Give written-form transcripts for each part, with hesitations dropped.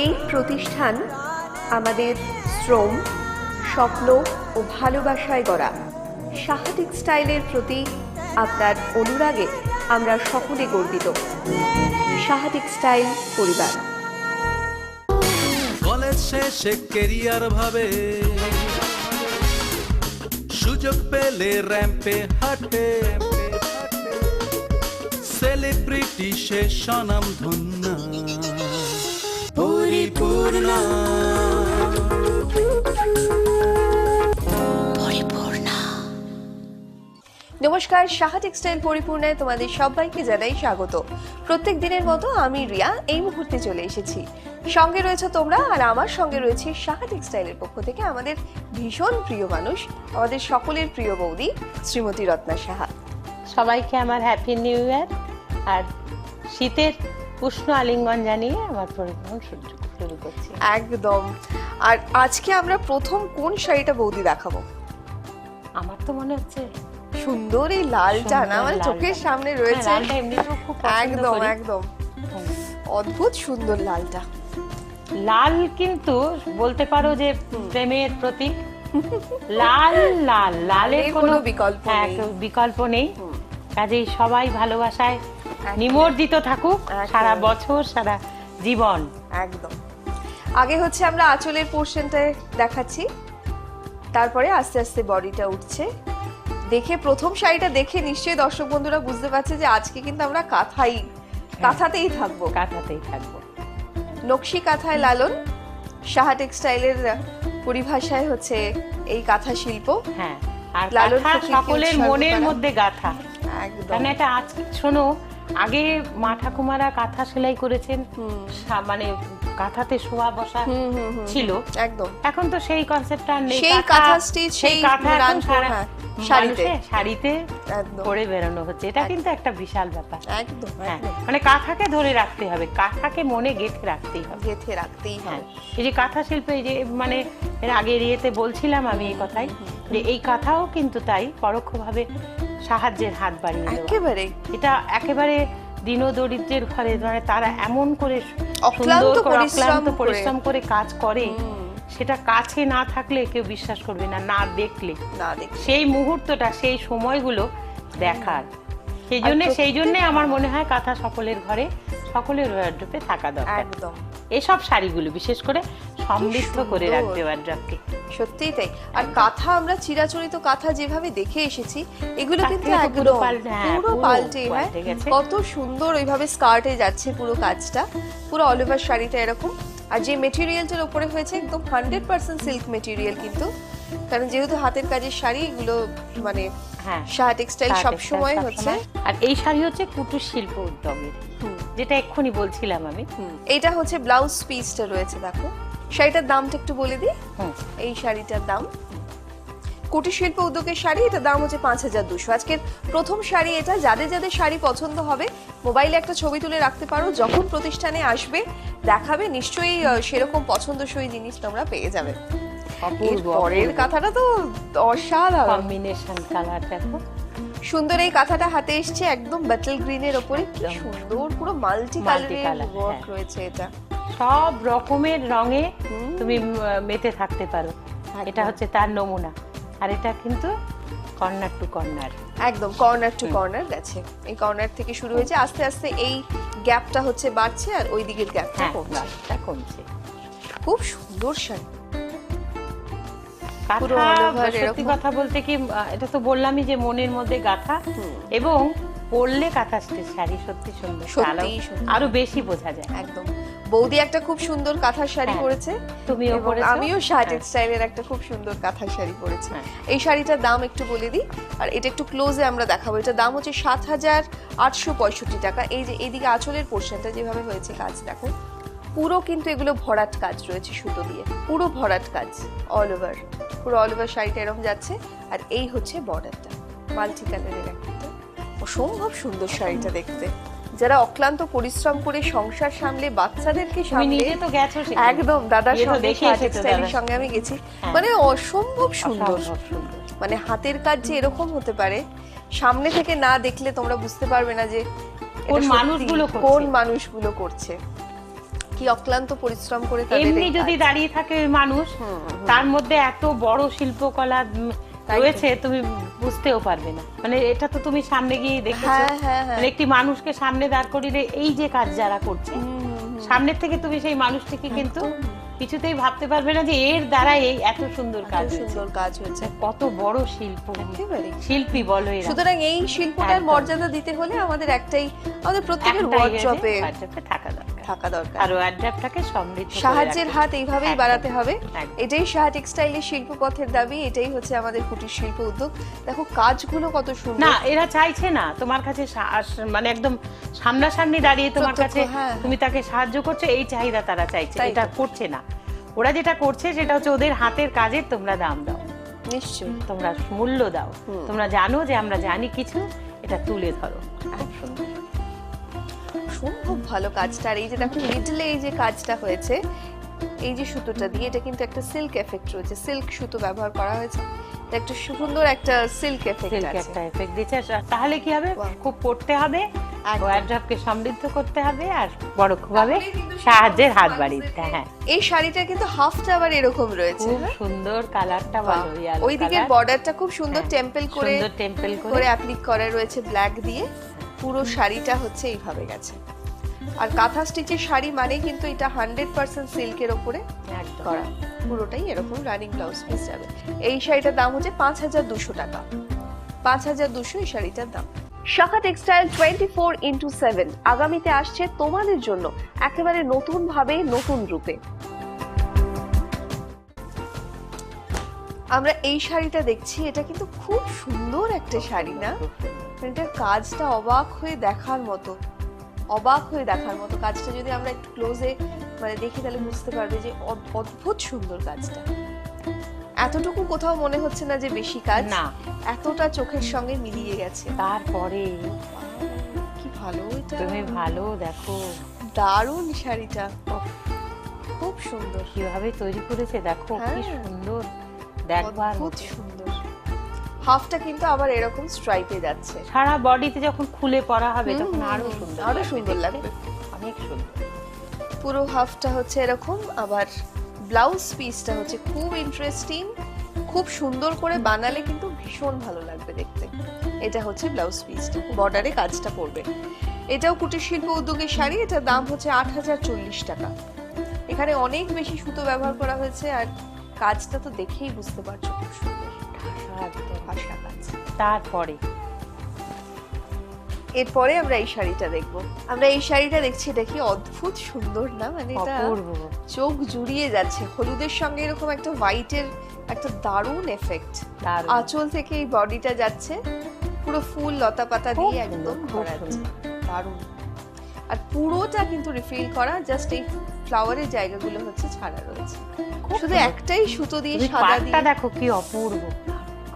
এই প্রতিষ্ঠান আমাদের শ্রম, স্বপ্ন ও ভালোবাসায় গড়া। সাহা টেক্সটাইলের প্রতি আপনার অনুরাগে আমরা সকলে গর্বিত। সাহা টেক্সটাইল পরিবার। কলেজ শেষে কেরিয়ার ভাবে, সুযোগ পেলে র্যাম্পে হাঁটে, সেলিব্রিটি সে স্বনাম ধন্য পরিপূর্ণ। নমস্কার, সাহা টেক্সটাইল পরিপূর্ণায় তোমাদের সবাইকে জানাই স্বাগত। প্রত্যেক দিনের মতো আমি রিয়া এই মুহূর্তে চলে এসেছি। সঙ্গে রয়েছে তোমরা, আর আমার সঙ্গে রয়েছে সাহা টেক্সটাইলের পক্ষ থেকে আমাদের ভীষণ প্রিয় মানুষ, আমাদের সকলের প্রিয় বৌদি শ্রীমতী রত্না সাহা। সবাইকে আমার হ্যাপি নিউ ইয়ার, আর শীতের উষ্ণ আলিঙ্গন জানিয়ে আমার পরিক্রমা শুরু করছি। একদম। আর আজকে আমরা প্রথম কোন শাড়িটা বৌদি দেখাবো? আমার তো মনে হচ্ছে সুন্দর এই লালটা, না মানে চোখের সামনে রয়েছে। লালটা এমনিতেও খুব পছন্দ একদম করি। একদম অদ্ভুত সুন্দর লালটা। লাল কিন্তু বলতে পারো যে প্রেমের প্রতীক। লাল লাল লালের কোনো বিকল্প নেই। কাজেই সবাই ভালোবাসায় নিমজ্জিত থাকুক সারা বছর, সারা জীবন। একদম। আগে হচ্ছে আমরা আঁচলের পোরশনটা দেখাচ্ছি, তারপরে আস্তে আস্তে বডিটা উঠছে। দেখে প্রথম শাড়িটা দেখে নিশ্চয়ই দর্শক বন্ধুরা বুঝতে পারছে যে আজকে কিন্তু আমরা কাঁথাতেই থাকবো। নকশি কাঁথায় লালন। সাহা টেক্সটাইলের পরিভাষায় হচ্ছে এই কাঁথা শিল্প। হ্যাঁ, আর কাঁথা সকলের মনের মধ্যে গাঁথা। একদম। কারণ এটা আজকে শোনো, আগে মা ঠাকুমারা কাঁথা সেলাই করেছেন, মানে কাঁথাতে শোয়া বসা ছিল। একদম। এখন তো সেই কনসেপ্টটা নেই। সেই কাঁথা স্টিচ, সেই কাঁথা এখন শাড়িতে একদম পরে বেরোনো হচ্ছে। এটা কিন্তু একটা বিশাল ব্যাপার। একদম। হ্যাঁ, মানে কাঁথাকে ধরে রাখতে হবে, কাঁথাকে মনে গেঁথে রাখতেই হবে। হ্যাঁ, এই যে কাঁথা শিল্পে, এই যে মানে এর আগে ইয়েতে বলছিলাম আমি এই কথাই, যে এই কাঁথাও কিন্তু তাই পরোক্ষভাবে সাহায্যের হাত বাড়িয়ে দেওয়া। একেবারে এটা একেবারে দীনদরিদ্রের ঘরে, মানে তারা এমন করে অক্লান্ত পরিশ্রম করে কাজ করে, সেটা কাছে না থাকলে কেউ বিশ্বাস করবে না, না দেখলে। সেই মুহূর্তটা, সেই সময়গুলো দেখার, সেই জন্য আমার মনে হয় কাঁথা সকলের ঘরে, সকলের ওয়ার্ড্রোবে থাকা দরকার। একদম। এসব শাড়িগুলো বিশেষ করে সমৃদ্ধ করে রাখবে ওয়ার্ড্রোবকে। সত্যিই তাই। আর কাঁথা, আমরা চিরাচরিত কাঁথা যেভাবে দেখে এসেছি, এগুলো কিন্তু পুরো পাল্টে কত সুন্দর ওইভাবে স্কার্টে যাচ্ছে পুরো কাজটা, পুরো অল ওভার শাড়িটা এরকম। আর যে মেটেরিয়ালটার উপরে হয়েছে একদম 100% সিল্ক মেটেরিয়াল, কিন্তু কারণ যেহেতু হাতের কাজের শাড়ি, এগুলো মানে সাহা টেক্সটাইল সব সময় হচ্ছে। আর এই শাড়ি হচ্ছে কুটির শিল্প উদ্যোগের, যেটা এক্ষুনি বলছিলাম আমি। এইটা হচ্ছে ব্লাউজ পিসটা রয়েছে, দেখো। শাড়িটার দামটা একটু বলে দিই। এই শাড়িটার দাম, কুটির শিল্প উদ্যোগের শাড়ি, এটা দাম হচ্ছে 5200। আজকের প্রথম শাড়ি এটা। যাদের যাদের শাড়ি পছন্দ হবে মোবাইলে একটা ছবি তুলে রাখতে পারো, যখন প্রতিষ্ঠানে আসবে দেখাবে, নিশ্চয়ই সেরকম পছন্দসই জিনিস তোমরা পেয়ে যাবে। পরের কাঁথাটা তো অসাধারণ কম্বিনেশন কালার, দেখো সুন্দর। এই কাঁথাটা হাতে এসছে একদম ব্যাটল গ্রিনের ওপরে, কি সুন্দর পুরো মাল্টি কালারের ওয়ার্ক রয়েছে। এটা সব রকমের রঙে তুমি মেতে থাকতে পারো, এটা হচ্ছে তার নমুনা। আর এটা কিন্তু কর্নার টু কর্নার, একদম কর্নার টু কর্নার গেছে। এই কর্নার থেকে শুরু হয়েছে, আস্তে আস্তে এই গ্যাপটা হচ্ছে বাড়ছে, আর ওই দিকের গ্যাপটা কমছে। খুব সুন্দর শাড়ি। সত্যি কথা বলতে কি, এটা তো বললামই যে মনের মধ্যে গাঁথা, এবং পরলে কাঁথা শাড়ি সত্যি সুন্দর, আরো বেশি বোঝা যায়। একদম। বৌদি একটা খুব সুন্দর কাঁথা শাড়ি পরেছে, তুমিও পরেছো, আমিও সাহা টেক্সটাইলের একটা খুব সুন্দর কাঁথা শাড়ি পরেছি। এই শাড়িটার দাম একটু বলে দিই, আর এটা একটু ক্লোজে আমরা দেখাবো। এটার দাম হচ্ছে 7865 টাকা। এই যে এইদিকে আঁচলের পোরশনটা যেভাবে হয়েছে কাজ, দেখো পুরো কিন্তু এগুলো ভরাট কাজ রয়েছে সুতো দিয়ে, পুরো ভরাট কাজ অল ওভার, পুরো অল ওভার শাড়িটা এরকম যাচ্ছে। আর এই হচ্ছে বর্ডারটা, মাল্টি কালারের একটা অসম্ভব সুন্দর শাড়িটা দেখতে। যারা অক্লান্ত পরিশ্রম করে সংসার সামলে, বাচ্চাদেরকে সামলে, একদম দাদার সঙ্গে, সাহা টেক্সটাইলের সঙ্গে আমি গেছি, মানে অসম্ভব সুন্দর। মানে হাতের কাজ যে এরকম হতে পারে, সামনে থেকে না দেখলে তোমরা বুঝতে পারবে না যে কোন মানুষগুলো করছে। কি অক্লান্ত পরিশ্রম করে তাদের এমনি এই যদি কাজ। দাঁড়িয়ে থাকে মানুষ, তার মধ্যে এত বড় শিল্পকলা তাই তো। রয়েছে, তুমি বুঝতেও পারবে না। মানে এটা তো তুমি সামনে গিয়ে দেখেছো, হ্যাঁ, হ্যাঁ, হ্যাঁ। মানে একটি মানুষকে সামনে দাঁড় করিয়ে এই যে কাজ যারা করছে, সামনের থেকে তুমি সেই মানুষটিকে কিন্তু কিছুতেই ভাবতে পারবে না যে এর দ্বারা এই এত সুন্দর কাজ এত হয়েছে। সুন্দর কাজ হয়েছে, কত বড় শিল্প, একেবারে। শিল্পী বলো এরা। সুতরাং এই শিল্পটার একদম। মর্যাদা দিতে হলে আমাদের প্রত্যেকের একটাই ওয়ার্কশপে ওয়ার্কশপে থাকা দরকার, থাকা দরকার। আর ওয়ার্কশপটাকে সমৃদ্ধ করে সাহায্যের রাখতে হাত এইভাবেই একদম, বাড়াতে হবে। একদম। এটাই সাহা টেক্সটাইলের শিল্পপথের দাবি, এটাই হচ্ছে আমাদের কুটির শিল্প উদ্যোগ। দেখো কাজগুলো কত সুন্দর। না, এরা চাইছে না তোমার কাছে মানে একদম সামনাসামনি দাঁড়িয়ে তোমার প্রত্যক্ষ, কাছে হ্যাঁ। তুমি তাকে সাহায্য করছো, এই চাহিদা তারা চাইছে। তাই তো। এটা করছে না, ওরা যেটা করছে সেটা হচ্ছে ওদের হাতের কাজের তোমরা দাম দাও, নিশ্চয়ই। তোমরা মূল্য দাও, তোমরা জানো যে আমরা জানি কিছু, এটা তুলে ধরো। খুব সুন্দর, খুব ভালো কাজটা। আর এই যে দেখো মিডলে এই যে কাজটা হয়েছে, এই যে সুতোটা দিয়ে, এটা কিন্তু একটা সিল্ক এফেক্ট রয়েছে, সিল্ক সুতো ব্যবহার করা হয়েছে, এটা একটা সুন্দর একটা সিল্ক এফেক্ট সিল্ক আছে। একটা এফেক্ট দিচ্ছে। তাহলে কি হবে, বাহ। খুব পড়তে হবে, একদম। ওয়ার্ড্রপকে সমৃদ্ধ করতে হবে, আর বড়ভাবে তাহলেই কিন্তু সাহায্যের হাত মানুষদেরকে- বাড়িয়ে দিতে। হ্যাঁ, এই শাড়িটা কিন্তু হাফটা আবার এরকম রয়েছে, খুব হ্যাঁ? সুন্দর কালারটা, ভালো ওই দিকের বর্ডারটা খুব সুন্দর হ্যাঁ, টেম্পল করে সুন্দর টেম্পল করে করে অ্যাপ্লিক করা রয়েছে ব্ল্যাক দিয়ে। পুরো শাড়িটা হচ্ছে এইভাবে গেছে। আর কাঁথা স্টিচের শাড়ি মানে কিন্তু এটা 100% সিল্কের ওপরে একদম। করা, পুরোটাই এরকম রানিং ব্লাউজ পিস যাবে। এই শাড়িটার দাম হচ্ছে 5200 টাকা, 5200 এই শাড়িটার দাম। শাখা টেক্সটাইল 24x7 আগামীতে আসছে তোমাদের জন্য একেবারে নতুন ভাবে, নতুন রূপে। আমরা এই শাড়িটা দেখছি, এটা কিন্তু খুব সুন্দর একটা শাড়ি, না? এটার কাজটা অবাক হয়ে দেখার মতো, অবাক হয়ে দেখার মতো। কাজটা যদি আমরা একটু ক্লোজে মানে দেখি তাহলে বুঝতে পারবে যে অদ্ভুত সুন্দর কাজটা। এতটুকু কোথাও মনে হচ্ছে না যে বেশি কাজ, না। এতটা চোখের সঙ্গে মিলিয়ে গেছে। তারপরে কি ভালো এটা, তুমি ভালো দেখো দারুণ শাড়িটা, খুব সুন্দর, কিভাবে তৈরি করেছে, দেখো কি হ্যাঁ। সুন্দর দেখবার অদ্ভুত মতো। সুন্দর। হাফটা কিন্তু আবার এরকম স্ট্রাইপে যাচ্ছে, সারা বডিতে যখন খুলে পরা হবে হুম, তখন হুম, আরো হুম, সুন্দর আরো লাগবে সুন্দর দেখতে। লাগবে। অনেক সুন্দর। পুরো হাফটা হচ্ছে এরকম, আবার ব্লাউজ পিসটা হচ্ছে খুব ইন্টারেস্টিং, খুব সুন্দর করে বানালে কিন্তু ভীষণ ভালো লাগবে দেখতে। এটা হচ্ছে ব্লাউজ পিসটা, বর্ডারে কাজটা পড়বে। এটাও কুটির শিল্প উদ্যোগের শাড়ি, এটার দাম হচ্ছে 8040 টাকা। এখানে অনেক বেশি সুতো ব্যবহার করা হয়েছে, আর কাজটা তো দেখেই বুঝতে পারছো খুব সুন্দর একদম। ভাষা কাজ। তারপরে এরপরে আমরা এই শাড়িটা দেখবো। আমরা এই শাড়িটা দেখছি, এটা কি অদ্ভুত সুন্দর না? মানে এটা অপূর্ব। চোখ জুড়িয়ে যাচ্ছে। হলুদের সঙ্গে এরকম একটা হোয়াইটের একটা দারুণ এফেক্ট, দারুণ। আঁচল থেকে এই বডিটা যাচ্ছে, পুরো ফুল লতা পাতা খুব দিয়ে সুন্দর, একদম খুব ভরা আছে। সুন্দর। দারুণ। আর পুরোটা কিন্তু রিফিল করা, জাস্ট এই ফ্লাওয়ারের জায়গাগুলো হচ্ছে ছাড়া রয়েছে। খুব শুধু সুন্দর। একটাই সুতো দিয়ে তুমি সাদা পাটটা দিয়ে। দেখো কি অপূর্ব,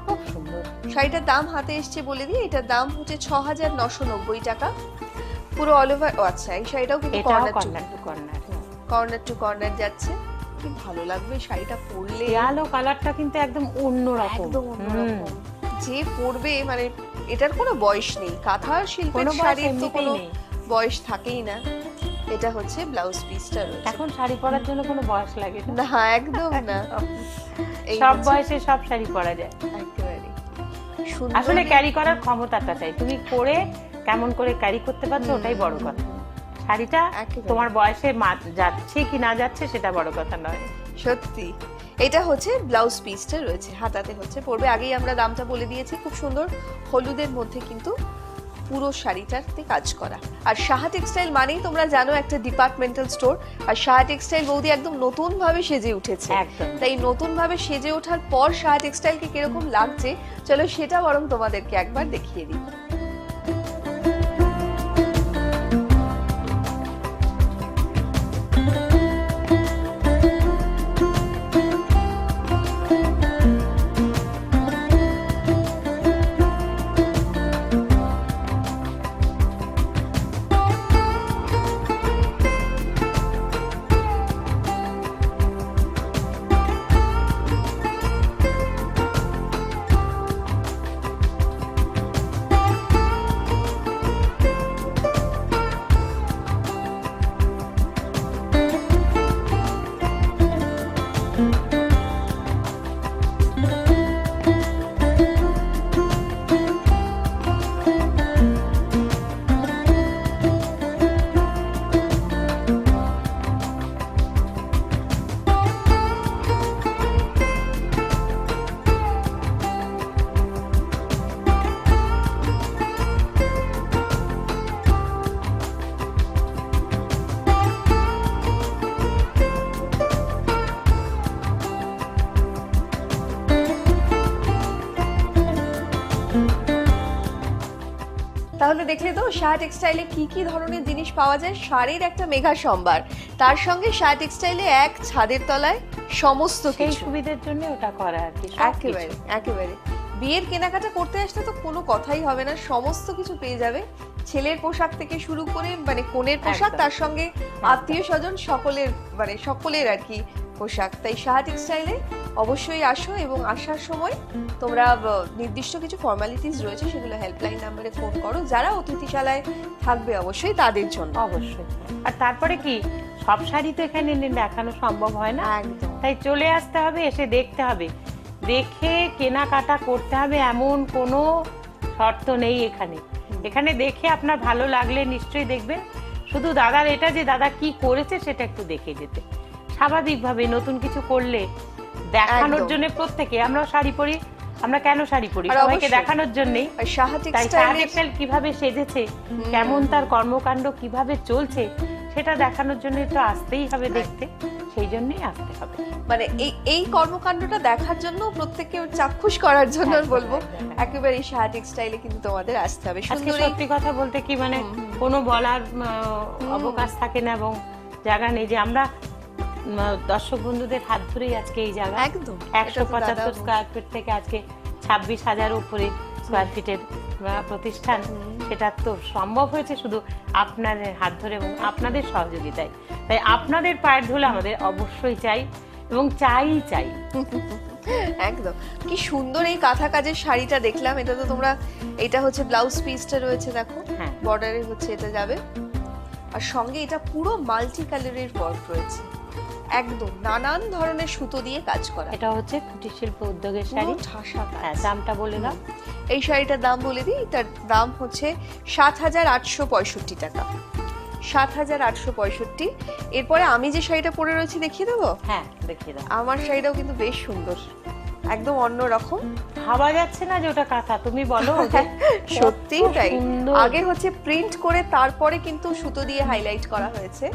খুব সুন্দর। শাড়িটার দাম হাতে এসছে বলে দিই, এটার দাম হচ্ছে 6990 টাকা। পুরো অল ওভার। ও আচ্ছা, এই শাড়িটাও কিন্তু এটাও corner to corner to corner. Corner to corner যাচ্ছে। কি ভালো লাগবে শাড়িটা পরলে, আলো কালারটা কিন্তু একদম অন্যরকম। একদম অন্যরকম। যে পরবে মানে এটার কোনো বয়স নেই, কাঁথার শিল্পের কোনো বয়স শাড়ির তো এমনিতেই কোনো নেই। বয়স থাকেই না। এটা হচ্ছে ব্লাউজ পিসটা রয়েছে। এখন শাড়ি পরার জন্য কোনো বয়স লাগে না। না, একদম না। এই সব হচ্ছে বয়সে সব শাড়ি পরা যায়। একেবারে সুন্দর। আসলে ক্যারি করার ক্ষমতাটা চাই, তুমি পরে কেমন করে ক্যারি করতে পারছো ওটাই বড় কথা। শাড়িটা একেবারে। তোমার বয়সে যাচ্ছে কি না যাচ্ছে সেটা বড় কথা নয়। সত্যি। এটা হচ্ছে ব্লাউজ পিসটা রয়েছে, হাতাতে হচ্ছে পরবে। আগেই আমরা দামটা বলে দিয়েছি। খুব সুন্দর হলুদের মধ্যে কিন্তু পুরো শাড়িটাতে কাজ করা। আর সাহা টেক্সটাইল মানেই তোমরা জানো একটা ডিপার্টমেন্টাল স্টোর। আর সাহা টেক্সটাইল বৌদি একদম নতুন ভাবে সেজে উঠেছে। একদম। তাই নতুন ভাবে সেজে ওঠার পর সাহা টেক্সটাইলকে কিরকম লাগছে, চলো সেটা বরং তোমাদেরকে একবার দেখিয়ে দিই। দেখলে তো সাহা টেক্সটাইলে কি কি ধরনের জিনিস পাওয়া যায়, শাড়ির একটা মেগা সম্ভার, তার সঙ্গে সাহা টেক্সটাইলে এক ছাদের তলায় সমস্ত সেই কিছু। সুবিধার জন্য ওটা করা আর কি, একেবারে একেবারে বিয়ের কেনাকাটা করতে আসলে তো কোনো কথাই হবে না, সমস্ত কিছু পেয়ে যাবে, ছেলের পোশাক থেকে শুরু করে মানে কনের পোশাক, একদম। তার সঙ্গে আত্মীয় স্বজন সকলের মানে সকলের আর কি পোশাক। তাই সাহা টেক্সটাইলে অবশ্যই আসো, এবং আসার সময় তোমরা নির্দিষ্ট কিছু ফর্মালিটিস রয়েছে সেগুলো হেল্পলাইন নাম্বারে ফোন করো, যারা অতিথিশালায় থাকবে অবশ্যই তাদের জন্য। অবশ্যই। আর তারপরে কি সব শাড়ি তো এখানে এনে দেখানো সম্ভব হয় না, একদম তাই চলে আসতে হবে, এসে দেখতে হবে, দেখে কেনাকাটা করতে হবে এমন কোনো শর্ত নেই এখানে। এখানে দেখে আপনার ভালো লাগলে নিশ্চয়ই দেখবেন, শুধু দাদার এটা যে দাদা কি করেছে সেটা একটু দেখে যেতে। স্বাভাবিকভাবে নতুন কিছু করলে দেখানোর একদম। জন্য, প্রত্যেকে আমরা শাড়ি পরি, আমরা কেন শাড়ি পরি? আর সবাইকে অবশ্যই। দেখানোর জন্যই। আর সাহা তাই সাহা টেক্সটাইলে টেক্সটাইল কিভাবে সেজেছে, কেমন তার কর্মকাণ্ড কিভাবে চলছে, সেটা দেখানোর জন্য তো আসতেই হবে দেখতে, সেই জন্যই আসতে হবে। মানে এই কর্মকাণ্ডটা দেখার জন্য, প্রত্যেককে চাক্ষুষ করার জন্য একদম, বলবো একদম। একেবারে এই সাহা টেক্সটাইলে কিন্তু তোমাদের আসতে হবে। আজকে সুন্দর এই- সত্যি কথা বলতে কি মানে কোনো বলার অবকাশ থাকে না এবং জায়গা নেই যে আমরা দর্শক বন্ধুদের হাত ধরেই আজকে এই জায়গা একদম 175 স্কয়ার ফিট থেকে আজকে 26,000 উপরে স্কয়ার ফিটের প্রতিষ্ঠান, সেটা তো সম্ভব হয়েছে শুধু আপনাদের হাত ধরে এবং আপনাদের সহযোগিতায়। তাই আপনাদের পায়ের ধুলো আমাদের অবশ্যই চাই এবং চাই। একদম কি সুন্দর এই কাঁথা কাজের শাড়িটা দেখলাম, এটা তো তোমরা, এটা হচ্ছে ব্লাউজ পিসটা রয়েছে দেখো, হ্যাঁ। বর্ডারে হচ্ছে এটা যাবে, আর সঙ্গে এটা পুরো মাল্টি কালারের ওয়ার্ক রয়েছে, একদম নানান ধরনের সুতো দিয়ে কাজ করা, এটা হচ্ছে কুটির শিল্প উদ্যোগের পুরো শাড়ি। ঠাসা কাজ। হ্যাঁ, দামটা বলে দাও। এই শাড়িটার দাম বলে দিই, এটার দাম হচ্ছে 7,865 টাকা, 7,865। এরপরে আমি যে শাড়িটা পরে রয়েছি দেখিয়ে দেবো, হ্যাঁ, দেখিয়ে দাও। আমার শাড়িটাও কিন্তু বেশ সুন্দর, একদম অন্য রকম, ভাবা যাচ্ছে না যে ওটা কাঁথা, তুমি বলো যে সত্যিই কত তাই। সুন্দর। আগে হচ্ছে প্রিন্ট করে তারপরে কিন্তু সুতো দিয়ে হাইলাইট করা হয়েছে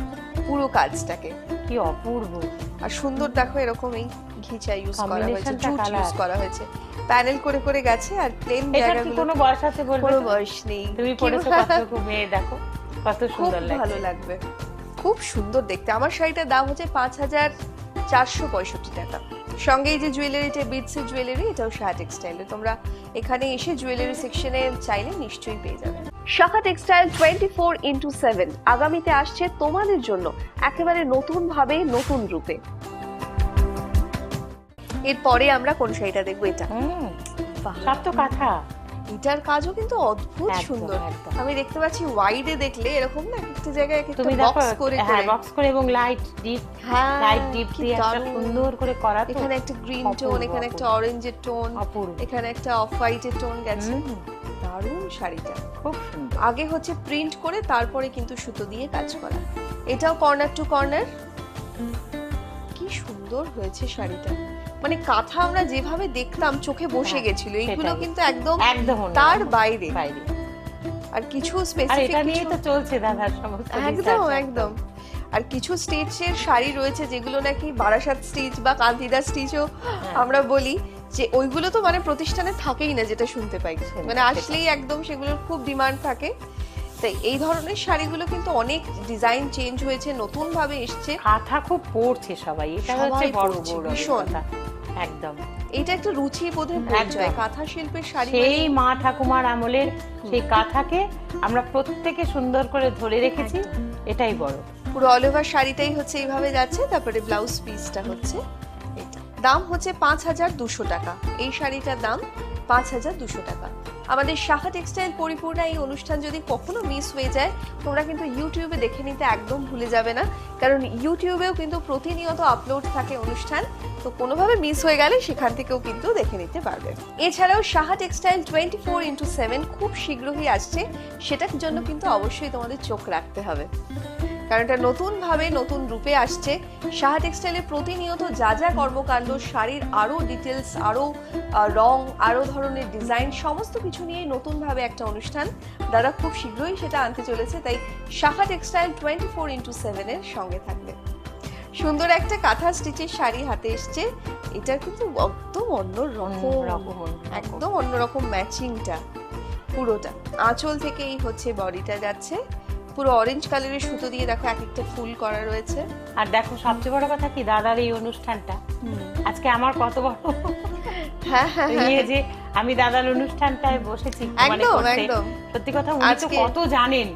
পুরো কাজটাকে, কি অপূর্ব। আর সুন্দর দেখো এরকম এই ঘিচা ইউজ করা হয়েছে, Combination-টা জুট colour। ইউজ করা হয়েছে, প্যানেল করে করে গেছে, আর প্লেন এটা কি জায়গাগুলো কোনো বয়স আছে বলবে কোনো তো? বয়স নেই, তুমি পড়েছো কত মেয়ে, দেখো কত খুব সুন্দর ভালো লাগছে। লাগবে, খুব সুন্দর দেখতে। আমার শাড়িটার দাম হচ্ছে 5,465 টাকা। সঙ্গে এই যে জুয়েলারিটা, বিটসের জুয়েলারি, এটাও সাহা টেক্সটাইলে, তোমরা এখানে এসে জুয়েলারি সেকশনে চাইলে নিশ্চয়ই পেয়ে যাবে। সাহা টেক্সটাইল 24x7 আগামীতে আসছে তোমাদের জন্য একেবারে নতুন ভাবে, নতুন রূপে। এরপরে আমরা কোন শাড়িটা দেখবো? এটা বাহ, সব তো কাঁথা। এটার কাজও কিন্তু অদ্ভুত একদম, সুন্দর। একদম। আমি দেখতে পাচ্ছি ওয়াইডে দেখলে এরকম না, একটা জায়গায় একটা তুমি দেখো, বক্স করে হ্যাঁ, করে, বক্স করে এবং লাইট ডিপ, হ্যাঁ, লাইট ডিপ কি দিয়ে একটা দারুণ। সুন্দর করে করা তো। এখানে একটা গ্রিন অপূর্ব, টোন, এখানে একটা অপূর্ব। অরেঞ্জের টোন, অপূর্ব, এখানে একটা অফ হোয়াইটের টোন গেছে, হুম, দারুণ শাড়িটা। খুব সুন্দর। আগে হচ্ছে প্রিন্ট করে তারপরে কিন্তু সুতো দিয়ে কাজ করা, এটাও কর্নার টু কর্নার, কি সুন্দর হয়েছে শাড়িটা। মানে কাঁথা আমরা যেভাবে দেখতাম চোখে বসে হ্যাঁ, গেছিল, এইগুলো সেটাই। কিন্তু একদম একদম অন্য তার রকম। বাইরে। বাইরে। আর কিছু আর স্পেসিফিক এটা নিয়ে তো চলছে দাদার সমস্ত একদম research, একদম। আর কিছু স্টিচের শাড়ি রয়েছে যেগুলো নাকি বারাসাত স্টিচ বা কান্তিদা স্টিচও আমরা বলি, যে ওইগুলো তো মানে প্রতিষ্ঠানে থাকেই না, যেটা শুনতে পাই, মানে আসলেই একদম সেগুলোর খুব ডিমান্ড থাকে। তাই এই ধরনের শাড়িগুলো কিন্তু অনেক ডিজাইন চেঞ্জ হয়েছে, নতুন ভাবে এসছে, কাঁথা খুব পড়ছে সবাই, এটা সবাই হচ্ছে বড় পরছে, বড় ভীষণ। কথা। একদম এটা একটা রুচি বোধের পরিচয়, একদম। কাঁথা শিল্পের শাড়ি সেই মানে- মা ঠাকুমার আমলের সেই কাঁথাকে আমরা প্রত্যেকে সুন্দর করে ধরে রেখেছি, এটাই বড়। পুরো অল ওভার শাড়িটাই হচ্ছে এইভাবে যাচ্ছে, তারপরে ব্লাউজ পিসটা হচ্ছে এটা। দাম হচ্ছে 5,200 টাকা, এই শাড়িটার দাম 5,200 টাকা। আমাদের সাহা টেক্সটাইল পরিপূর্ণ এই অনুষ্ঠান যদি কখনো মিস হয়ে যায়, তোমরা কিন্তু ইউটিউবে দেখে নিতে একদম ভুলে যাবে না, কারণ ইউটিউবেও কিন্তু প্রতিনিয়ত আপলোড থাকে অনুষ্ঠান, তো কোনোভাবে মিস হয়ে গেলে সেখান থেকেও কিন্তু দেখে নিতে পারবে। এছাড়াও সাহা টেক্সটাইল 24x7 খুব শীঘ্রই আসছে, সেটার জন্য কিন্তু অবশ্যই তোমাদের চোখ রাখতে হবে, কারণ এটা নতুন ভাবে, নতুন রূপে আসছে। সাহা টেক্সটাইলে প্রতিনিয়ত যা যা কর্মকাণ্ড, শাড়ির আরো ডিটেলস, আরো রং, আরো ধরনের ডিজাইন, সমস্ত কিছু নিয়ে নতুন ভাবে একটা অনুষ্ঠান দাদা খুব শীঘ্রই সেটা আনতে চলেছে। তাই সাহা টেক্সটাইল 24x7 এর সঙ্গে থাকবে। সুন্দর একটা কাঁথা স্টিচের শাড়ি হাতে এসছে, এটা কিন্তু একদম অন্য রকম, একদম অন্যরকম ম্যাচিংটা, পুরোটা আঁচল থেকে এই হচ্ছে বডিটা যাচ্ছে, পুরো অরেঞ্জ কালারের সুতো দিয়ে দেখো এক একটা ফুল করা রয়েছে। আর দেখো সবচেয়ে বড় কথা কি, দাদার এই অনুষ্ঠানটা আজকে আমার কত বড় হ্যাঁ হ্যাঁ ইয়ে যে আমি দাদার অনুষ্ঠানটায় বসেছি মানে একদম করতে। একদম সত্যি কথা উনি তো আজকে- কত জানেন,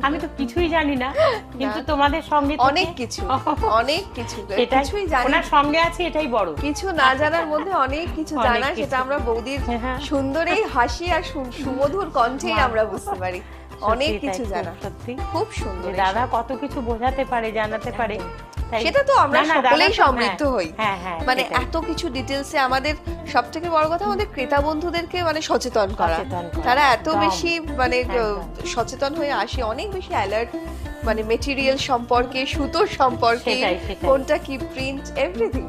আমি তো কিছুই জানি না, কিন্তু তোমাদের সঙ্গে থেকে- অনেক কিছু অনেক কিছু সেটাই, কিছুই জানি ওনার সঙ্গে আছি এটাই বড়। কিছু না জানার মধ্যে অনেক কিছু অনেক জানা, কিছু। সেটা আমরা বৌদির হ্যাঁ। সুন্দর এই হাসি আর সুমধুর কণ্ঠেই আমরা বুঝতে পারি অনেক সত্যি কিছু তাই, জানা, সত্যি খুব সুন্দর যে এই দাদা কত কিছু বোঝাতে পারে, জানাতে পারে। তাই- সেটা তো আমরা না, না, দাদা সকলেই তো- সমৃদ্ধ হই। হ্যাঁ, হ্যাঁ, মানে সেটাই। এত কিছু ডিটেলসে আমাদের সবথেকে বড় কথা আমাদের ক্রেতা বন্ধুদেরকে মানে সচেতন করা, সচেতন করা, তারা এত একদম। বেশি মানে একদম। সচেতন হয়ে আসে, অনেক বেশি অ্যালার্ট মানে মেটেরিয়াল সম্পর্কে, সুতোর সম্পর্কে, সেটাই, সেটাই। কোনটা কি প্রিন্ট, এভরিথিং।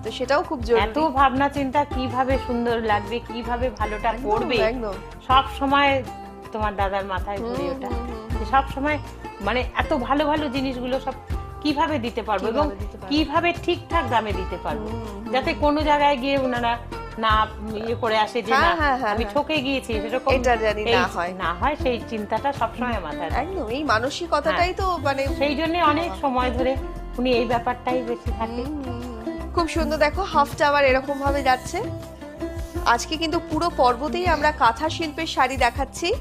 তো সেটাও খুব এত জরুরি। ভাবনা চিন্তা কিভাবে সুন্দর লাগবে, কিভাবে ভালোটা একদম, পড়বে, একদম। সব সময় তোমার দাদার মাথায় ঘুরে ওঠা, সব সময় মানে এত ভালো ভালো জিনিসগুলো সব কিভাবে দিতে পারবো এবং কিভাবে দিতে পারবো। কিভাবে ঠিকঠাক দামে দিতে পারবো, যাতে কোনো জায়গায় গিয়ে ওনারা না ইয়ে করে আসে যে হ্যাঁ, না হ্যাঁ, হ্যাঁ, আমি হ্যাঁ। ঠকে গিয়েছি, সেরকম এটা জানি এই না হয়। সেই চিন্তাটা সবসময় মাথায় থাকে। একদম এই মানসিকতাটাই তো মানে সেই জন্য অনেক সময় ধরে উনি এই ব্যাপারটাই বেশি থাকে। খুব সুন্দর। দেখো হাফটা আবার এরকম ভাবে যাচ্ছে। আজকে কিন্তু পুরো পর্বতেই আমরা কাঁথা শিল্পের শাড়ি দেখাচ্ছি।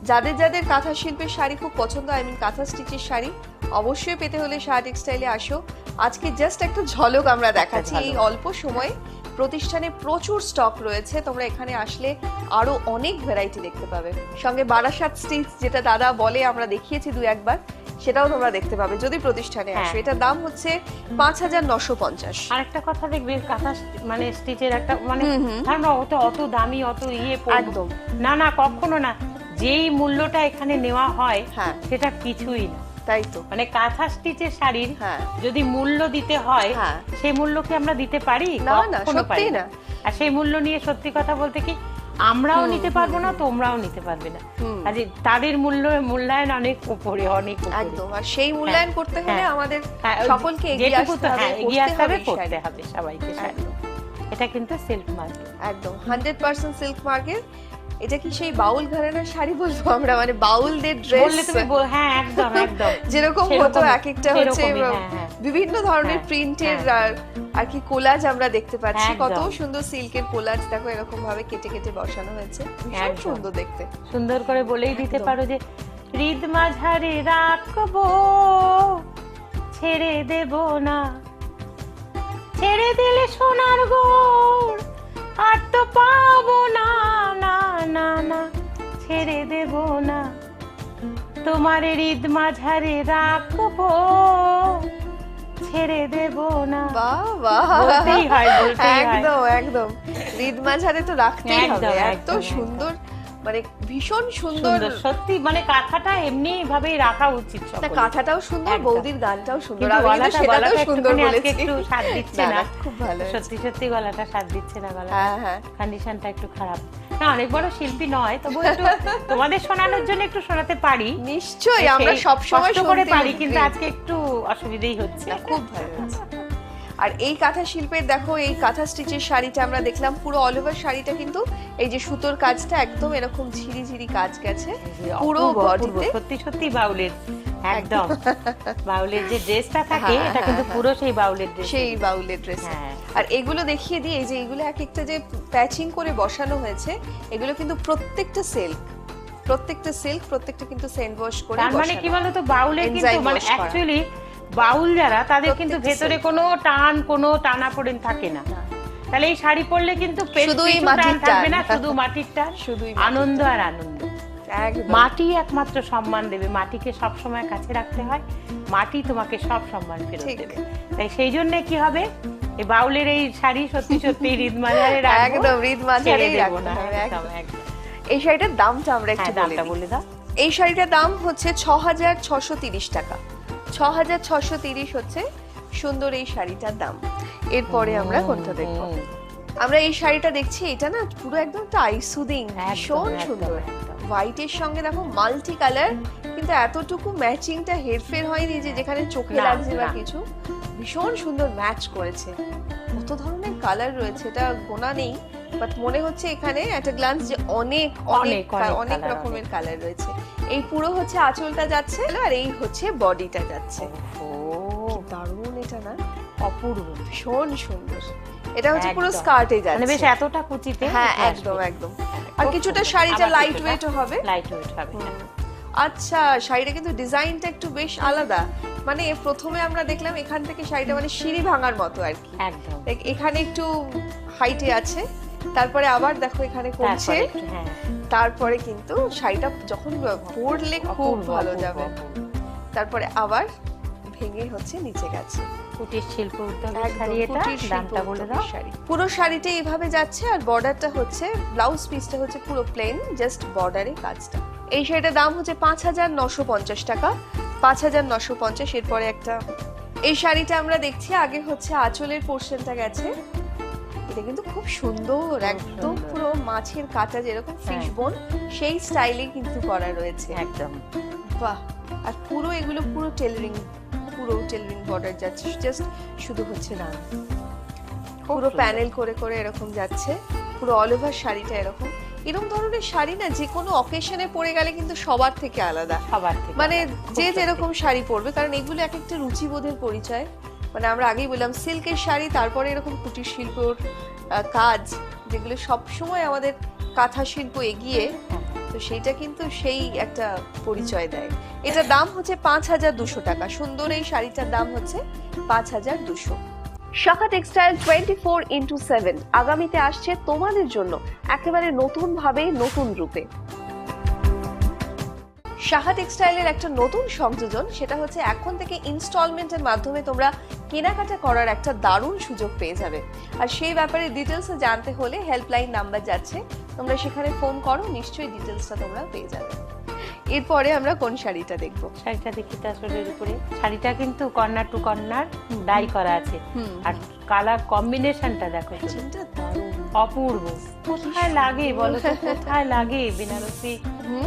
যাদের যাদের কাঁথা শিল্পের শাড়ি খুব পছন্দ, কাঁথা স্টিচের শাড়ি, অবশ্যই পেতে হলে শাহ টেক্সটাইলে আসো। আজকে জাস্ট একটা ঝলক আমরা দেখাচ্ছি। এই অল্প সময়ে প্রতিষ্ঠানে প্রচুর স্টক রয়েছে, তোমরা এখানে আসলে আরো অনেক ভ্যারাইটি দেখতে পাবে। সঙ্গে বারাসাত স্টিচ যেটা দাদা বলে, আমরা দেখিয়েছি দু একবার, সেটাও তোমরা দেখতে পাবে যদি প্রতিষ্ঠানে আসো। হ্যাঁ। এটার দাম হচ্ছে ৫,৯৫০। আরেকটা কথা দেখবে, কাঁথা মানে স্টিচের একটা মানে ধারণা অত দামি অত পড়বো। একদম। না কখনো না, যেই মূল্যটা এখানে নেওয়া হয় হ্যাঁ। সেটা কিছুই না। তাই তো। মানে কাঁথা স্টিচের শাড়ির হ্যাঁ। যদি মূল্য দিতে হয়, হ্যাঁ। সেই মূল্য কি আমরা দিতে পারি? না, না, কখনো পারি সত্যিই না। না। আর সেই মূল্য নিয়ে সত্যি কথা বলতে কি আমরাও নিতে পারবো না, তোমরাও নিতে পারবে না। কাজে তাদের মূল্যায়ন অনেক উপরে, অনেক উপরে। একদম। আর সেই মূল্যায়ন করতে হলে হ্যাঁ। আমাদের হ্যাঁ, সকলকে এগিয়ে যেটুকু আসতে তো- হবে, হ্যাঁ, এগিয়ে আসতে হবে, করতে করতে শাড়ি। হবে সবাইকে শাড়ি। একদম। এটা কিন্তু সিল্ক মার্কেট। একদম 100% সিল্ক মার্কেট। এটা কি সেই বাউল ঘরানার শাড়ি বলবো আমরা, মানে বাউলদের বললে তুমি ড্রেস হ্যাঁ একদম একদম যেরকম হতো, এক একটা হচ্ছে সেরকমই, হ্যাঁ, হ্যাঁ। বিভিন্ন ধরনের হ্যাঁ, প্রিন্টের হ্যাঁ। আর কি কোলাজ আমরা দেখতে পাচ্ছি। একদম। কত সুন্দর সিল্কের কোলাজ, দেখো এরকম ভাবে কেটে কেটে বসানো হয়েছে, ভীষণ একদম। সুন্দর দেখতে। সুন্দর করে বলেই দিতে একদম। পারো যে হৃদ মাঝারে রাখবো, ছেড়ে দেব না, ছেড়ে দিলে সোনার গোড় আর তো পাবো না, না না না ছেড়ে দেব না, তোমার হৃদ মাঝারে রাখবো, ছেড়ে দেব না। বাহ বাহ, বলতেই হয়, বলতেই হয়। একদম একদম। রিদ মাঝারে তো রাখতেই একদম, হবে, এত একদম, সুন্দর, মানে ভীষণ সুন্দর। সুন্দর সত্যি, মানে কাঁথাটা এমনি ভাবেই রাখা উচিত না, সকলের। কাঁথাটাও সুন্দর, একদম। বৌদির গানটাও সুন্দর, কিন্তু আমি কিন্তু গলাটা সেটাতেও সুন্দর একটুখানি আজকে বলেছি। একটু স্বাদ দিচ্ছে না, না, না, খুব ভালো হয়েছে। সত্যি সত্যি গলাটা স্বাদ দিচ্ছে না, গলা হ্যাঁ হ্যাঁ কন্ডিশনটা একটু খারাপ। না অনেক বড় শিল্পী নয়, তবু একটু তোমাদের শোনানোর জন্য একটু শোনাতে পারি, নিশ্চয়ই, আমরা সব সময় কষ্ট করে শুনতে পারি, উদ্গ্রীব। কিন্তু আজকে একটু অসুবিধেই হচ্ছে। না, খুব ভালো হয়েছে। আর এই কাঁথা শিল্পের দেখো, এই কাঁথা স্টিচের শাড়িটা আমরা দেখলাম, পুরো অল ওভার শাড়িটা কিন্তু এই যে সুতোর কাজটা একদম এরকম ঝিরি ঝিরি কাজ গেছে পুরো অপূর্ব, অপূর্ব, বডিতে। সত্যি সত্যি বাউলের, একদম বাউলের যে ড্রেসটা থাকে হ্যাঁ, এটা কিন্তু হ্যাঁ, পুরো সেই বাউলের ড্রেস। সেই বাউলের ড্রেস। হ্যাঁ। আর এগুলো দেখিয়ে দিই, এই যে এগুলো এক একটা যে প্যাচিং করে বসানো হয়েছে, এগুলো কিন্তু প্রত্যেকটা সিল্ক, প্রত্যেকটা কিন্তু সেন্ড ওয়াশ করে তার মানে বসানো। কি বলতো, বাউলের কিন্তু Enzyme মানে wash করা। অ্যাকচুয়ালি বাউল যারা, তাদের কিন্তু প্রত্যেকটা ভেতরে কোনো টানা পড়েন থাকে না। তাহলে এই শাড়ি পরলে কিন্তু শুধুই কিছু মাটির টান থাকবে টান। না, শুধু মাটির টান, শুধুই মাটির আনন্দ আর আনন্দ। একদম। মাটি একমাত্র সম্মান দেবে, মাটিকে সব সময় কাছে রাখতে হয়, মাটি তোমাকে সব সম্মান ফেরত ঠিক। দেবে। তাই সেই জন্য কি হবে, এই বাউলের এই শাড়ি সত্যি সত্যি হৃদ মাঝারে রাখবো, একদম হৃদ মাঝারেই ছেড়ে দেবো রাখতে না, হবে, একদম, একদম। একদম। এই শাড়িটার দামটা আমরা একটু হ্যাঁ, বলে দামটা দিই। বলে দাও। এই শাড়িটার দাম হচ্ছে ৬,৬৩০ টাকা। ৬,৬৩০ হচ্ছে সুন্দর এই শাড়িটার দাম। এরপরে আমরা কোনটা দেখবো? আমরা এই শাড়িটা দেখছি, এটা না পুরো একদম একটা আইসুদিং, ভীষণ একদম, সুন্দর। একদম। হোয়াইটের সঙ্গে দেখো মাল্টি কালার, কিন্তু এতটুকু ম্যাচিংটা হেরফের হয়নি যে যেখানে চোখে না, লাগছে বা না। কিছু, ভীষণ সুন্দর ম্যাচ করেছে। কত ধরনের কালার রয়েছে, এটা গোনা নেই, বাট মনে হচ্ছে এখানে একটা গ্লান্স যে অনেক অনেক অনেক অনেক colour, রকমের কালার রয়েছে। এই পুরো হচ্ছে আঁচলটা যাচ্ছে আর এই হচ্ছে বডিটা যাচ্ছে। ও কি দারুণ এটা না, অপূর্ব, ভীষণ সুন্দর। এটা হচ্ছে পুরো একদম। স্কার্টে মানে বেশ যাচ্ছে। এতটা কুচিতে হ্যাঁ উঠে আসবে। একদম একদম। খুব আর কিছুটা সুন্দর। শাড়িটা আবার লাইট কিছুটা ওয়েটও হবে। লাইট ওয়েট হবে। আচ্ছা, শাড়িটা কিন্তু ডিজাইনটা একটু বেশ আলাদা। মানে প্রথমে আমরা দেখলাম এখান থেকে শাড়িটা মানে সিঁড়ি ভাঙার মতো আর কি। একদম। Like এখানে একটু হাইটে আছে, তারপরে আবার দেখো এখানে কমছে, তারপরে একটু, হ্যাঁ, তারপরে কিন্তু শাড়িটা যখন পরলে খুব অপূর্ব, ভালো অপূর্ব, যাবে। অপূর্ব। তারপরে আবার ভেঙে হচ্ছে নিচে গেছে। কুটির শিল্প উদ্যোগের একদম, শাড়ি এটা, কুটির শিল্প দামটা বলে উদ্যোগের দাও। শাড়ি। পুরো শাড়িটা এইভাবে যাচ্ছে আর বর্ডারটা হচ্ছে, ব্লাউজ পিসটা হচ্ছে পুরো প্লেন, জাস্ট বর্ডারে কাজটা। এই শাড়িটার দাম হচ্ছে 5,950 টাকা, 5,950। এরপরে একটা এই শাড়িটা আমরা দেখছি, আগে হচ্ছে আঁচলের পোর্শনটা গেছে। এটা কিন্তু খুব সুন্দর, একদম সুন্দর। পুরো মাছের কাটা যেরকম ফিশ হ্যাঁ। বোন সেই স্টাইলে কিন্তু করা রয়েছে। একদম। বাহ! আর পুরো এগুলো পুরো টেলারিং বর্ডার যাচ্ছে, জাস্ট শুধু হচ্ছে না, পুরো সুন্দর। প্যানেল করে করে এরকম যাচ্ছে। পুরো অল ওভার শাড়িটা এরকম ধরনের শাড়ি না যে কোনো অকেশনে পরে গেলে কিন্তু সবার থেকে আলাদা। সবার থেকে মানে আলাদা। খুব যে সত্যি। যেরকম শাড়ি পরবে, কারণ এগুলো এক একটা রুচিবোধের পরিচয়। মানে আমরা আগেই বললাম সিল্কের শাড়ি, তারপরে এরকম কুটির শিল্পর কাজ, যেগুলো সব সময় আমাদের কাঁথা শিল্প এগিয়ে, তো সেইটা কিন্তু সেই একটা পরিচয় দেয়। এটার দাম হচ্ছে 5,200 টাকা। সুন্দর এই শাড়িটার দাম হচ্ছে 5,200। শাখা টেক্সটাইল 24x7 আগামীতে আসছে তোমাদের জন্য একেবারে নতুন ভাবে, নতুন রূপে। শাখা টেক্সটাইলের একটা নতুন সংযোজন, সেটা হচ্ছে এখন থেকে ইনস্টলমেন্টের মাধ্যমে তোমরা কেনাকাটা করার একটা দারুণ সুযোগ পেয়ে যাবে। আর সেই ব্যাপারে ডিটেলসে জানতে হলে হেল্পলাইন নাম্বার যাচ্ছে, তোমরা সেখানে ফোন করো, নিশ্চয়ই ডিটেলসটা তোমরা পেয়ে যাবে। এরপরে আমরা কোন শাড়িটা দেখবো? শাড়িটা দেখি তাসরের উপরে। শাড়িটা কিন্তু কর্নার টু কর্নার ডাই করা আছে, আর কালার কম্বিনেশনটা দেখো শুধু। শাড়িটা দারুণ, অপূর্ব। কোথায় লাগে বলো তো, কোথায় লাগে বেনারসি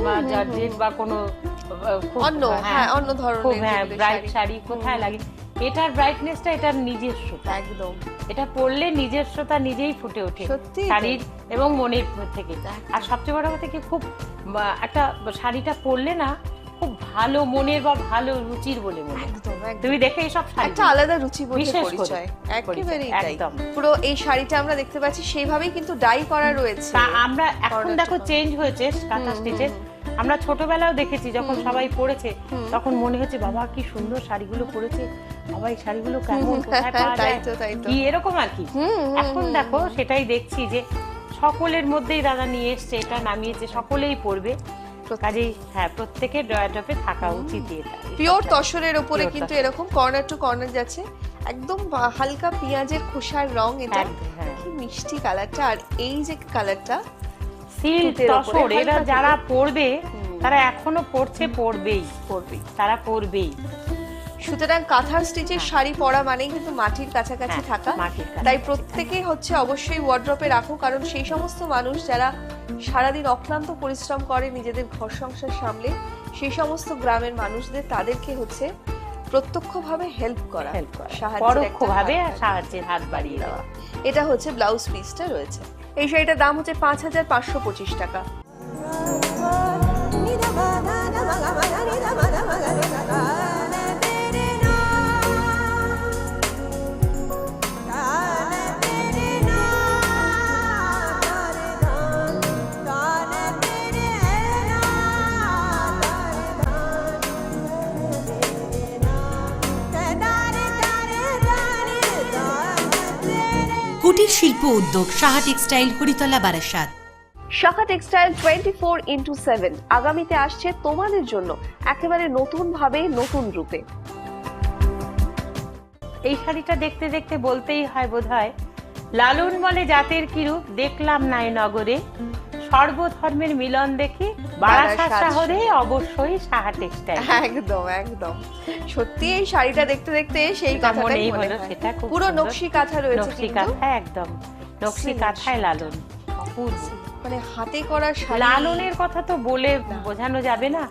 বা জর্জেট বা কোনো খুব, অন্য, হ্যাঁ অন্য ধরনের খুব, হ্যাঁ, যেগুলো ব্রাইট শাড়ি কোথায় লাগে। এটার ব্রাইটনেসটা এটার নিজস্বতা, একদম এটা পরলে নিজস্বতা নিজেই ফুটে ওঠে সত্যি শাড়ির এবং মনের থেকে। আর সবচেয়ে বড় কথা কি, খুব একটা শাড়িটা পরলে না খুব ভালো মনের বা ভালো রুচির বলে মনে হয়। একদম একদম তুমি দেখে এইসব শাড়ি একটা আলাদা রুচিবোধের বিশেষ করে পরিচয়, একেবারেই তাই। একদম। পুরো এই শাড়িটা আমরা দেখতে পাচ্ছি সেইভাবেই কিন্তু ডাই করা রয়েছে। তা আমরা এখন Corner দেখো to চেঞ্জ হয়েছে কাঁথা স্টিচে। আমরা ছোটবেলাও দেখেছি যখন সবাই পড়েছে, তখন মনে হচ্ছে বাবা কি সুন্দর শাড়িগুলো পরেছে, বাবা এই শাড়িগুলো কেমন, কোথায় পাওয়া তাই যায়, তো, তাই তো। কি এরকম আর কি। এখন দেখো সেটাই দেখছি যে সকলের মধ্যেই দাদা নিয়ে এসছে, এটা নামিয়েছে, সকলেই পরবে। কাজেই হ্যাঁ, প্রত্যেকের ড্রয়ারড্রপে থাকা উচিত এটা। পিওর তসরের উপরে Pure কিন্তু তসর। এরকম কর্নার টু কর্নার যাচ্ছে, একদম হালকা পেঁয়াজের খোসার রং এটা। একদম, হ্যাঁ। কি মিষ্টি কালারটা, আর এই যে কালারটা সিল্ক তুঁতের ওপরে তসর, এরা হালকা যারা তুঁতে। পরবে তারা এখনো পরছে, পরবেই, পরবে। তারা পরবেই। সুতরাং কাঁথার স্টিচের শাড়ি পরা মানেই কিন্তু মাটির কাছাকাছি হ্যাঁ, থাকা। মাটির কাছাকাছি তাই প্রত্যেকেই হচ্ছে অবশ্যই ওয়ার্ড্রপে রাখো, কারণ সেই সমস্ত মানুষ যারা সারাদিন অক্লান্ত পরিশ্রম করে নিজেদের ঘর সংসার সামলে, সেই সমস্ত গ্রামের মানুষদের, তাদেরকে হচ্ছে প্রত্যক্ষভাবে হেল্প করা, সাহায্যের একটা পরোক্ষভাবে হাত সাহায্যের হাত বাড়িয়ে দেওয়া। এটা হচ্ছে ব্লাউজ পিসটা রয়েছে। এই শাড়িটার দাম হচ্ছে 5,525 টাকা। কুটির শিল্প উদ্যোগ সাহা টেক্সটাইল, হরিতলা, বারাসাত। শাখা টেক্সটাইল 24x7 আগামীতে আসছে তোমাদের জন্য একেবারে নতুন ভাবে, নতুন রূপে। এই শাড়িটা দেখতে দেখতে বলতেই হয় বোধহয়, লালন বলে জাতের কিরূপ, দেখলাম নাই নগরে, সর্বধর্মের মিলন দেখি, বারাসাত শহরে অবশ্যই সাহা টেক্সটাইল। একদম একদম সত্যি, এই শাড়িটা দেখতে দেখতে সেই এটা কথাটাই মনেই মনে হলো, হয়। সেটা খুব পুরো সুন্দর। নকশি কাঁথা রয়েছে নকশি কিন্তু, কাঁথা, একদম নকশি Excellent কাঁথায় লালন, অপূর্ব। মানে হাতে করা শাড়ি। লালনের কথা তো বলে বোঝানো যাবে না,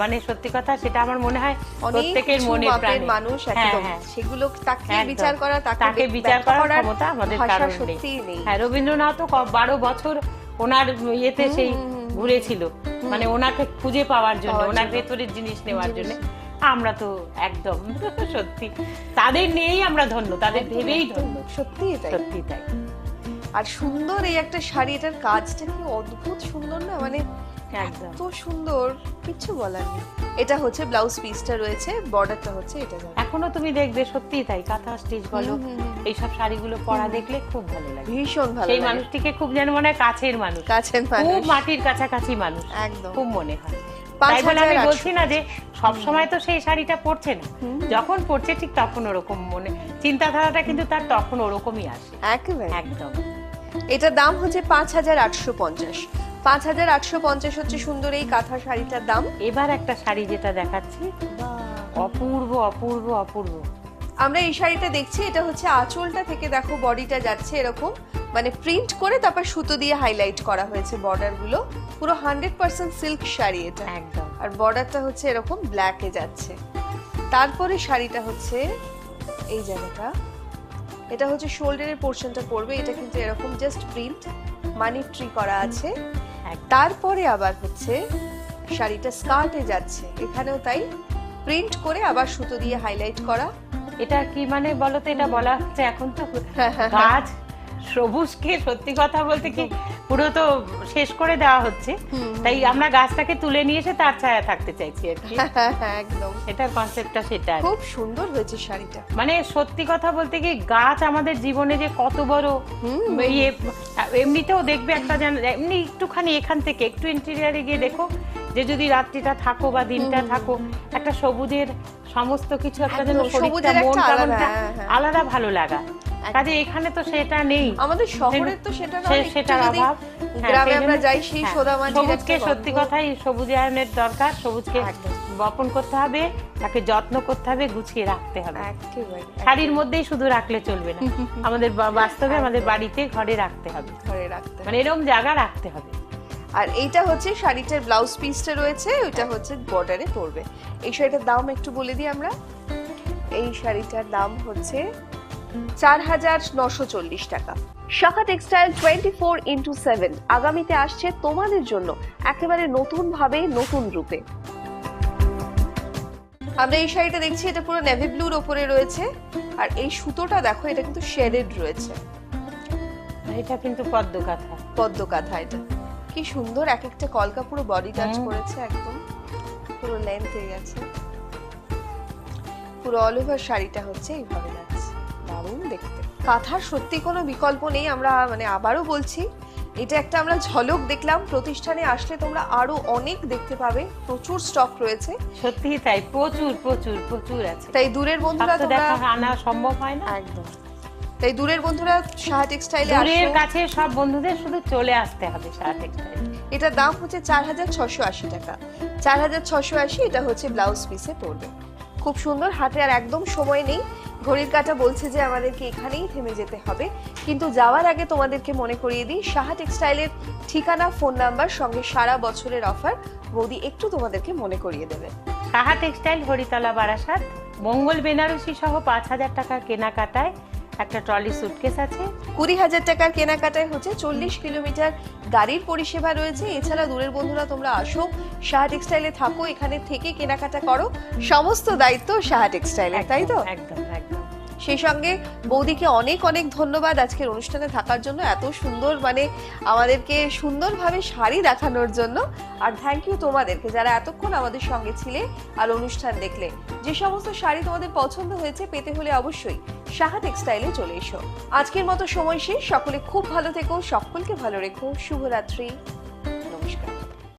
মানে সত্যি কথা সেটা আমার মনে হয় অনেক প্রত্যেকের কিছু মনে মাপের প্রাণে মানুষ হ্যাঁ, একদম হ্যাঁ। সেগুলো তাকে একদম। বিচার করা তাকে বিচার ব্যাখ্যা করার ক্ষমতা আমাদের ভাষা কারণ নেই। সত্যিই নেই। হ্যাঁ, রবীন্দ্রনাথও 12 বছর ওনার ইয়েতে সেই ঘুরেছিল, মানে ওনাকে খুঁজে পাওয়ার জন্য, ওনার ভেতরের জিনিস নেওয়ার জন্য। আমরা তো একদম সত্যি তাদের নিয়েই আমরা ধন্য, তাদের ভেবেই ধন্য। সত্যিই তাই। সত্যি তাই। আর সুন্দর এই একটা শাড়ি, এটার কাজটা কি অদ্ভুত সুন্দর না, মানে একদম এত সুন্দর, কিছু বলার নেই। এটা হচ্ছে ব্লাউজ পিসটা রয়েছে, বর্ডারটা হচ্ছে এটা জানো। এখনো তুমি দেখবে সত্যি তাই, কাঁথা স্টিচ বলো, এইসব শাড়িগুলো পরা দেখলে খুব ভালো লাগে। ভীষণ ভালো সেই লাগে। মানুষটিকে খুব যেন মনে হয় কাছের মানুষ, কাছের খুব মানুষ মাটির কাছাকাছি মানুষ একদম। খুব মনে হয়। 5,800 তাই বলে আমি বলছি না যে সব সময় তো সেই শাড়িটা পরছে না, যখন পরছে ঠিক তখন ওরকম মনে চিন্তাধারাটা কিন্তু তার তখন ওরকমই আসে। একেবারে। একদম। এটার দাম হচ্ছে 5,850। 5,850 হচ্ছে সুন্দর এই কাঁথা শাড়িটার দাম। এবার একটা শাড়ি যেটা দেখাচ্ছি, অপূর্ব অপূর্ব অপূর্ব। আমরা এই শাড়িটা দেখছি, এটা হচ্ছে আঁচলটা থেকে দেখো বডিটা যাচ্ছে এরকম, মানে প্রিন্ট করে তারপর সুতো দিয়ে হাইলাইট করা হয়েছে বর্ডার গুলো। পুরো 100% সিল্ক শাড়ি এটা। একদম। আর বর্ডারটা হচ্ছে এরকম ব্ল্যাকে যাচ্ছে। তারপরে শাড়িটা হচ্ছে এই জায়গাটা, এটা হচ্ছে শোল্ডারের পোরশনটা পড়বে, এটা কিন্তু এরকম জাস্ট প্রিন্ট মানি ট্রি করা আছে। তারপরে আবার হচ্ছে শাড়িটা স্কার্টে যাচ্ছে, এখানেও তাই প্রিন্ট করে আবার সুতো দিয়ে হাইলাইট করা। এটা কি মানে বলো তো, এটা বলা হচ্ছে এখন তো গাছ সবুজকে সত্যি কথা বলতে কি পুরো তো শেষ করে দেওয়া হচ্ছে, তাই আমরা গাছটাকে তুলে নিয়ে এসে তার ছায়া থাকতে চাইছি আর কি। একদম, এটার কনসেপ্টটা সেটা। খুব সুন্দর হয়েছে শাড়িটা। মানে সত্যি কথা বলতে কি গাছ আমাদের জীবনে যে কত বড় ইয়ে, এমনিতেও দেখবে একটা এমনি একটুখানি এখান থেকে একটু ইন্টেরিয়ারে গিয়ে দেখো যে যদি রাত্রিটা থাকো বা দিনটা থাকো, একটা সবুজের সমস্ত কিছু একটা যেন শরীরটা মনটা আলাদা ভালো লাগা। কাজে এখানে তো সেটা নেই, আমাদের শহরের তো সেটা নয়, সেটার অভাব। গ্রামে আমরা যাই সেই সোদামাটির সবুজকে সত্যি কথাই সবুজায়নের দরকার, সবুজকে বপন করতে হবে, তাকে যত্ন করতে হবে, গুছিয়ে রাখতে হবে। শাড়ির মধ্যেই শুধু রাখলে চলবে না, আমাদের বাস্তবে আমাদের বাড়িতে ঘরে রাখতে হবে, মানে এরকম জায়গা রাখতে হবে। আর এইটা হচ্ছে শাড়িটার ব্লাউজ পিসটা রয়েছে, ওইটা হচ্ছে বর্ডারে পড়বে। এই শাড়িটার দাম একটু বলে দিই আমরা। এই শাড়িটার দাম হচ্ছে 4,940 টাকা। শাখা টেক্সটাইল 24x7 আগামীতে আসছে তোমাদের জন্য একেবারে নতুন ভাবে, নতুন রূপে। আমরা এই শাড়িটা দেখছি, এটা পুরো নেভি ব্লুর ওপরে রয়েছে, আর এই সুতোটা দেখো, এটা কিন্তু শেডেড রয়েছে। এটা কিন্তু পদ্ম কাঁথা। পদ্ম কাঁথা, এটা কি সুন্দর, এক একটা কলকা পুরো বডি টাচ করেছে, একদম পুরো লেন্থে গেছে। পুরো অল ওভার শাড়িটা হচ্ছে এইভাবে যাচ্ছে, দারুণ দেখতে। কাঁথার সত্যি কোনো বিকল্প নেই। আমরা মানে আবারও বলছি, এটা একটা আমরা ঝলক দেখলাম, প্রতিষ্ঠানে আসলে তোমরা আরো অনেক দেখতে পাবে, প্রচুর স্টক রয়েছে। সত্যি তাই, প্রচুর প্রচুর প্রচুর আছে। তাই দূরের বন্ধুরা তোমরা আনা সম্ভব হয় না একদম, তাই দূরের বন্ধুরা সাহা টেক্সটাইলে দূরের কাছে সব বন্ধুদের শুধু চলে আসতে হবে সাহা টেক্সটাইল। এটার দাম হচ্ছে 4,680 টাকা। 4,680, এটা হচ্ছে ব্লাউজ পিসে পড়বে। খুব সুন্দর, হাতে আর একদম সময় নেই, ঘড়ির কাঁটা বলছে যে আমাদেরকে এখানেই থেমে যেতে হবে, কিন্তু যাওয়ার আগে তোমাদেরকে মনে করিয়ে দিই সাহা টেক্সটাইলের ঠিকানা, ফোন নাম্বার, সঙ্গে সারা বছরের অফার বৌদি একটু তোমাদেরকে মনে করিয়ে দেবে। সাহা টেক্সটাইল, হরিতলা, বারাসাত। মঙ্গল বেনারসি সহ 5,000 টাকার কেনাকাটায় একটা ট্রলি সুটকেস আছে। 20,000 টাকার কেনাকাটায় হচ্ছে 40 কিলোমিটার গাড়ির পরিষেবা রয়েছে। এছাড়া দূরের বন্ধুরা তোমরা আসো, সাহা টেক্সটাইলে থাকো, এখানে থেকে কেনাকাটা করো, সমস্ত দায়িত্ব সাহা টেক্সটাইলের, তাই তো? একদম একদম। সেই সঙ্গে বৌদিকে অনেক অনেক ধন্যবাদ আজকের অনুষ্ঠানে থাকার জন্য, এত সুন্দর মানে আমাদেরকে সুন্দরভাবে শাড়ি দেখানোর জন্য। আর থ্যাংক ইউ তোমাদেরকে যারা এতক্ষণ আমাদের সঙ্গে ছিলে আর অনুষ্ঠান দেখলে। যে সমস্ত শাড়ি তোমাদের পছন্দ হয়েছে, পেতে হলে অবশ্যই সাহা টেক্সটাইলে চলে এসো। আজকের মতো সময় শেষ, সকলে খুব ভালো থেকো, সকলকে ভালো রেখো, শুভরাত্রি।